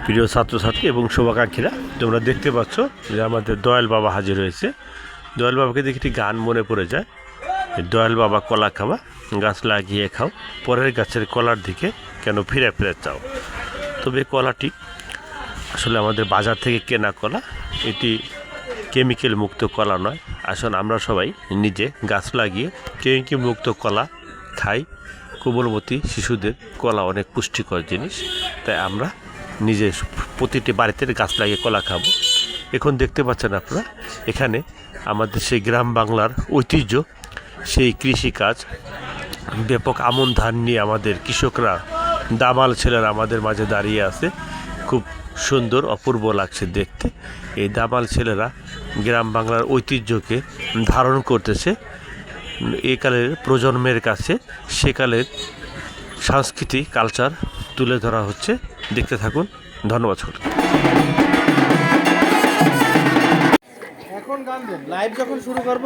প্রিয় ছাত্রছাত্রী এবং শুভাকাঙ্ক্ষীরা, তোমরা দেখতে পাচ্ছ যে আমাদের দয়াল বাবা হাজির হয়েছে। দয়াল বাবাকে দেখে একটি গান মনে পড়ে যায়, দয়াল বাবা কলা খাওয়া, গাছ লাগিয়ে খাও, পরের গাছের কলার দিকে কেন ফিরে ফিরে চাও। তবে কলাটি আসলে আমাদের বাজার থেকে কেনা কলা, এটি কেমিক্যাল মুক্ত কলা নয়। আসলে আমরা সবাই নিজে গাছ লাগিয়ে কেমিক্যাল মুক্ত কলা খাই। কোমলমতি শিশুদের কলা অনেক পুষ্টিকর জিনিস, তাই আমরা নিজে প্রতিটি বাড়িতে গাছ লাগিয়ে কলা খাবো। এখন দেখতে পাচ্ছেন আপনারা, এখানে আমাদের সেই গ্রাম বাংলার ঐতিহ্য, সেই কৃষিকাজ, ব্যাপক আমন ধান নিয়ে আমাদের কৃষকরা, দামাল ছেলেরা আমাদের মাঝে দাঁড়িয়ে আছে। খুব সুন্দর, অপূর্ব লাগছে দেখতে। এই দামাল ছেলেরা গ্রাম বাংলার ঐতিহ্যকে ধারণ করতেছে একালের প্রজন্মের কাছে। সেকালের সংস্কৃতি, কালচার তুলে ধরা হচ্ছে। দেখতে থাকুন। ধন্যবাদ। এখন গান দেন, লাইভ যখন শুরু করবো